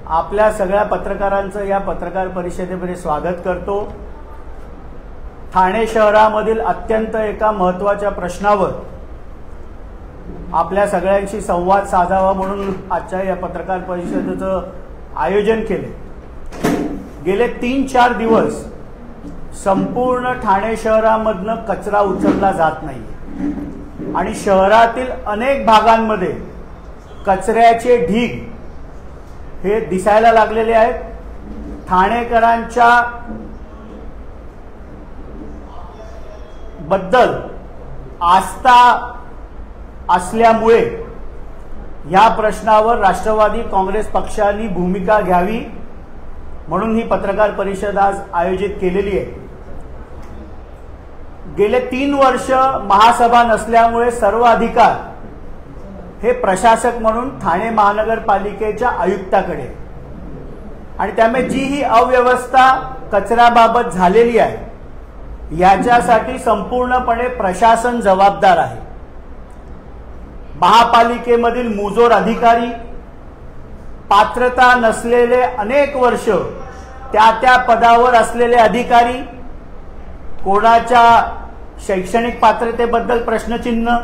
आपल्या सगळ्या पत्रकारांचं या पत्रकार परिषदेमध्ये स्वागत करतो। ठाणे शहरामधील अत्यंत एका महत्त्वाच्या प्रश्नावर आपल्या सगळ्यांशी संवाद साधावा म्हणून आजच्या या पत्रकार परिषदेचं आयोजन केले। गेले 3-4 दिवस संपूर्ण ठाणे शहरामधनं कचरा उचलला जात नाही आणि शहरातील अनेक भागांमध्ये कचऱ्याचे ढीग हे दिसायला लागलेले आहेत। ठाणेकरांच्या बद्दल आस्था असल्यामुळे या प्रश्नावर राष्ट्रवादी काँग्रेस पक्षाने भूमिका घ्यावी म्हणून ही पत्रकार परिषद आज आयोजित केलेली आहे। गेले 3 वर्ष महासभा नसल्यामुळे सर्व अधिकार हे प्रशासक म्हणून ठाणे महानगरपालिकेच्या आयुक्ताकडे आणि त्यामुळे जी ही अव्यवस्था कचऱ्याबाबत झालेली आहे याच्यासाठी संपूर्णपणे प्रशासन जबाबदार आहे। महापालिकेमधील मुजोर अधिकारी, पात्रता नसलेले अनेक वर्ष त्या पदावर असलेले अधिकारी, कोणाच्या शैक्षणिक पात्रतेबद्दल प्रश्नचिन्ह,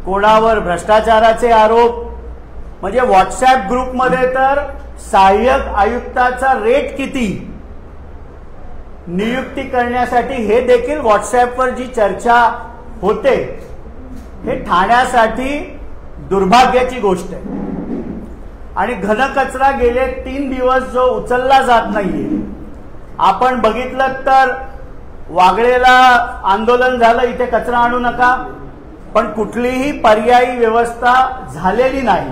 कोणावर भ्रष्टाचाराचे आरोप, म्हणजे व्हॉट्सॲप ग्रुपमध्ये तर सहाय्यक आयुक्ताचा रेट किती नियुक्ती करण्यासाठी हे देखील व्हॉट्सॲपवर जी चर्चा होते हे ठाण्यासाठी दुर्भाग्याची गोष्ट आहे। आणि घनकचरा गेले 3 दिवस जो उचलला जात नाहीये, आपण बघितलं तर वागळेला आंदोलन झालं, इथे कचरा आणू नका, पण कुठलीही पर्यायी व्यवस्था झालेली नाही।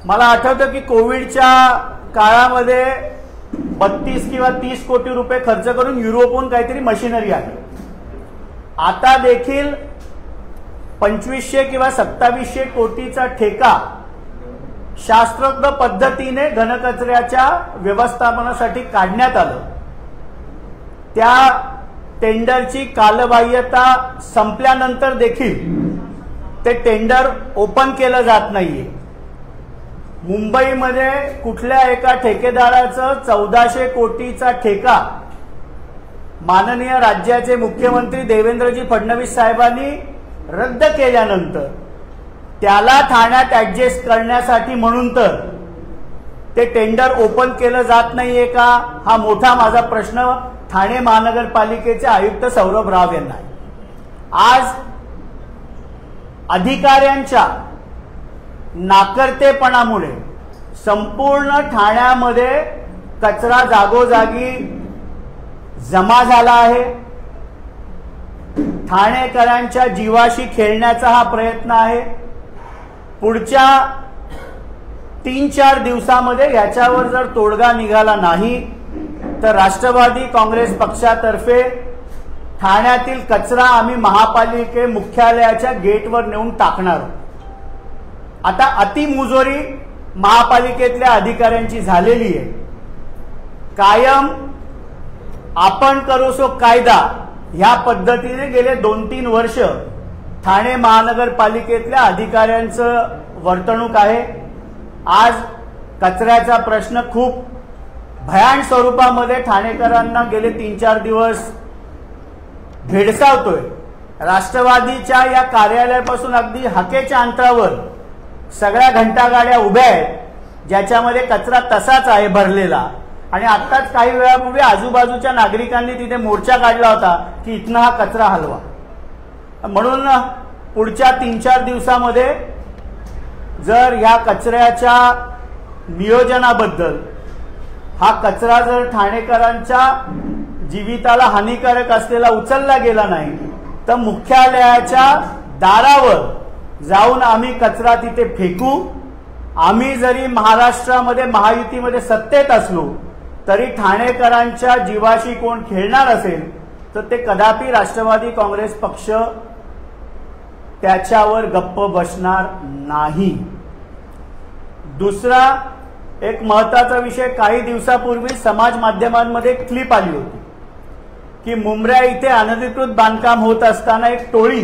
मला आठवतं की कोविडच्या काळामध्ये 32 किंवा 30 कोटी रुपये खर्च करून युरोपहून काहीतरी मशिनरी आली। आता देखील 2500 किंवा 2700 कोटीचा ठेका शास्त्रोक्त पद्धतीने घनकचऱ्याच्या व्यवस्थापनासाठी काढण्यात आलं। त्या टेंडरची कालबाह्यता संपल्यानंतर देखील ते टेंडर ओपन केलं जात नाहीये। मुंबईमध्ये कुठल्या एका ठेकेदाराचं 1400 कोटीचा ठेका माननीय राज्याचे मुख्यमंत्री देवेंद्रजी फडणवीस साहेबांनी रद्द केल्यानंतर त्याला ठाण्यात ऍडजस्ट करण्यासाठी म्हणून तर ते टेंडर ओपन केलं जात नाहीये का, हा मोठा माझा प्रश्न ठाणे महानगरपालिकेचे आयुक्त सौरभ राव यांना आहे। आज अधिकाऱ्यांच्या नाकर्तेपणामुळे संपूर्ण ठाण्यामध्ये कचरा जागोजागी जमा झाला आहे। ठाणेकरांच्या जीवाशी खेळण्याचा हा प्रयत्न आहे। पुढच्या 3-4 दिवसामध्ये याच्यावर जर तोडगा निघाला नाही तर राष्ट्रवादी काँग्रेस पक्षातर्फे ठाण्यातील कचरा आम्ही महापालिके मुख्यालयाच्या गेटवर नेऊन टाकणार। आता अतिमुजोरी महापालिकेतल्या अधिकाऱ्यांची झालेली आहे। कायम आपण करू सो कायदा ह्या पद्धतीने गेले 2-3 वर्ष ठाणे महानगरपालिकेतल्या अधिकाऱ्यांचं वर्तणूक आहे। आज कचऱ्याचा प्रश्न खूप भयान स्वरूपामध्ये ठाणेकरांना गेले 3-4 दिवस भेडसावतोय। राष्ट्रवादीच्या या कार्यालयापासून अगदी हाकेच्या अंतरावर सगळ्या घंटागाड्या उभ्या आहेत, ज्याच्यामध्ये कचरा तसाच आहे भरलेला। आणि आत्ताच काही वेळापूर्वी आजूबाजूच्या नागरिकांनी तिथे मोर्चा काढला होता की इथनं हा कचरा हलवा। म्हणून पुढच्या 3-4 दिवसामध्ये जर या कचऱ्याच्या नियोजनाबद्दल हा कचरा जर ठाणेकरांच्या जीविताला हानिकारक असलेला उचलला गेला नाही तर मुख्यालयाच्या दारावर जाऊन आम्ही कचरा तिथे फेकू। आम्ही जरी महाराष्ट्रामध्ये महायुतीमध्ये सत्तेत असलो तरी ठाणेकरांच्या जीवाशी कोण खेळणार असेल तर ते कदापि राष्ट्रवादी काँग्रेस पक्ष त्याच्यावर गप्प बसणार नाही। दुसरा एक महत्त्वाचा विषय, काही दिवसापूर्वी समाज माध्यमांमध्ये एक क्लिप आली होती की मुंब्रा इथे अनधिकृत बांधकाम होत असताना एक टोळी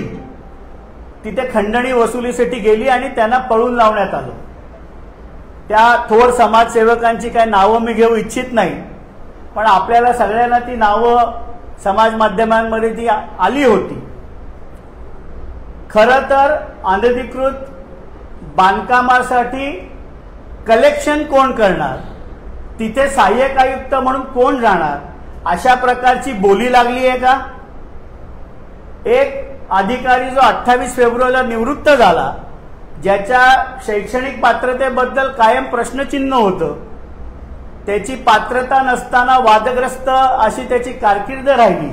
तिथे खंडणी वसुलीसाठी गेली आणि त्यांना पळून लावण्यात आलं। त्या थोर समाजसेवकांची काही नावं मी घेऊ इच्छित नाही, पण आपल्याला सगळ्यांना ती नावं समाज माध्यमांमध्ये ती आली होती. खरं तर अनधिकृत बांधकामासाठी कलेक्शन कोण करणार, तिथे सहाय्यक आयुक्त म्हणून कोण जाणार, अशा प्रकारची बोली लागली आहे का? एक अधिकारी जो 28 फेब्रुवारीला निवृत्त झाला, ज्याच्या शैक्षणिक पात्रतेबद्दल कायम प्रश्नचिन्ह होतं, त्याची पात्रता नसताना वादग्रस्त अशी त्याची कारकीर्द राहिली,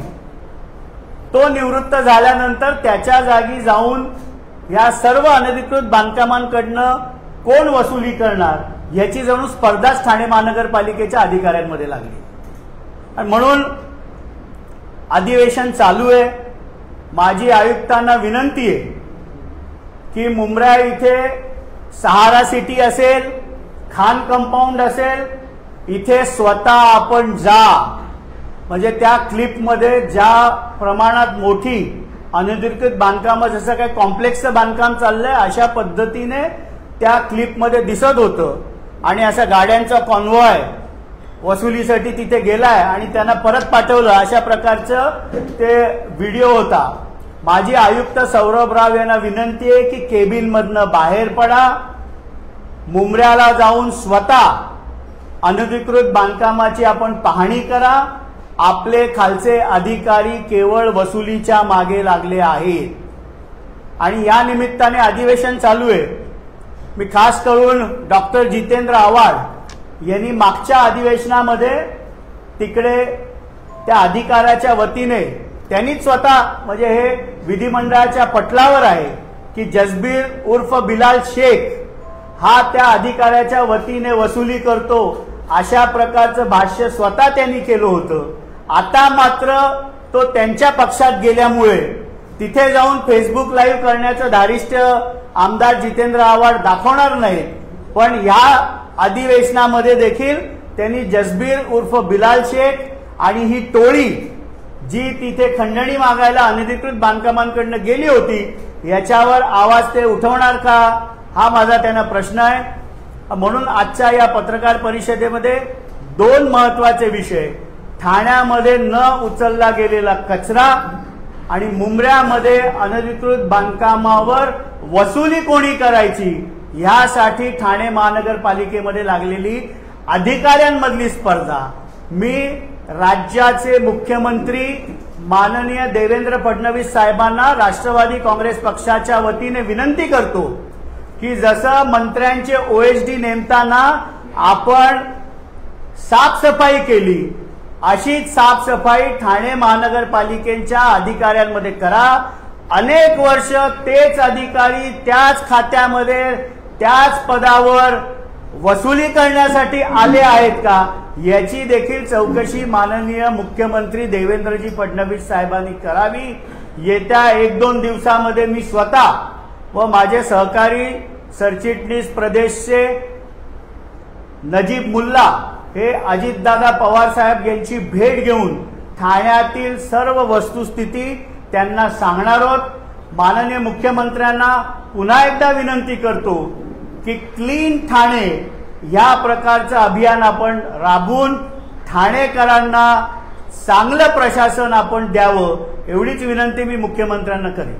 तो निवृत्त झाल्यानंतर त्याच्या जागी जाऊन या सर्व अनधिकृत बांधकामांकडनं कोण वसुली करणार याची जणू स्पर्धाच ठाणे महानगरपालिकेच्या अधिकाऱ्यांमध्ये लागली. आणि म्हणून अधिवेशन चालू आहे. माजी आयुक्तांना विनंती आहे की मुंब्रा इथे सहारा सिटी असेल, खान कंपाऊंड असेल, इथे स्वतः आपण जा. म्हणजे त्या क्लिपमध्ये ज्या प्रमाणात मोठी अनधिकृत बांधकाम, जसं काही कॉम्प्लेक्स बांधकाम चाललंय अशा पद्धतीने त्या क्लिपमध्ये दिसत होतं. आणि असा गाड्यांचा कॉन्वॉय वसुलीसाठी तिथे गेलाय आणि त्यांना परत पाठवलं, अशा प्रकारचं ते व्हिडिओ होता. माजी आयुक्त सौरभ राव यांना विनंती आहे की केबिन मधनं बाहेर पडा, मुंब्र्याला जाऊन स्वतः अनधिकृत बांधकामाची आपण पाहणी करा. आपले खालचे अधिकारी केवळ वसुलीच्या मागे लागले आहेत. आणि या निमित्ताने अधिवेशन चालू आहे. मी खास करून डॉक्टर जितेंद्र आव्हाड यांनी मागच्या अधिवेशनामध्ये तिकडे त्या अधिकाऱ्याच्या वतीने त्यांनीच स्वतः, म्हणजे हे विधिमंडळाच्या पटलावर आहे की जसबीर उर्फ बिलाल शेख हा त्या अधिकाऱ्याच्या वतीने वसुली करतो, अशा प्रकारचं भाष्य स्वतः त्यांनी केलं होतं. आता मात्र तो त्यांच्या पक्षात गेल्यामुळे तिथे जाऊन फेसबुक लाईव्ह करण्याचं धारिष्ट आमदार जितेंद्र आव्हाड दाखवणार नाही. पण या अधिवेशनामध्ये देखील त्यांनी जसबीर उर्फ बिलाल शेख आणि ही टोळी जी तिथे खंडणी मागायला अनधिकृत बांधकामांकडनं गेली होती याच्यावर आवाज ते उठवणार का, हा माझा त्यांना प्रश्न आहे. म्हणून आजच्या या पत्रकार परिषदेमध्ये दोन महत्वाचे विषय, ठाण्यामध्ये न उचलला गेलेला कचरा आणि मुंब्र्यामध्ये अनधिकृत बांधकामावर वसुली कोणी करायची, यासाठी ठाणे महानगरपालिकेमध्ये लागलेली अधिकाऱ्यांमधली स्पर्धा. मी राज्याचे मुख्यमंत्री माननीय देवेंद्र फडणवीस साहेबांना राष्ट्रवादी काँग्रेस पक्षाच्या वतीने विनंती करतो की जसं मंत्र्यांचे OSD नेमताना आपण साफसफाई केली, अशीच साफसफाई ठाणे महानगरपालिकेच्या अधिकाऱ्यांमध्ये करा. अनेक वर्ष तेच अधिकारी त्याच खात्यामध्ये त्याच पदावर वसुली करण्यासाठी आले आहेत का, याची देखील चौकशी माननीय मुख्यमंत्री देवेंद्रजी फडणवीस साहेबांनी करावी. येत्या 1-2 दिवसामध्ये मी स्वतः व माझे सहकारी सरचिटणीस प्रदेशचे नजीब मुल्ला हे अजितदादा पवार साहेब यांची भेट घेऊन ठाण्यातील सर्व वस्तुस्थिती त्यांना सांगणार आहोत. माननीय मुख्यमंत्र्यांना पुन्हा एकदा विनंती करतो की क्लीन ठाणे या प्रकारचं अभियान आपण राबवून ठाणेकरांना चांगलं प्रशासन आपण द्यावं, एवढीच विनंती मी मुख्यमंत्र्यांना करेन.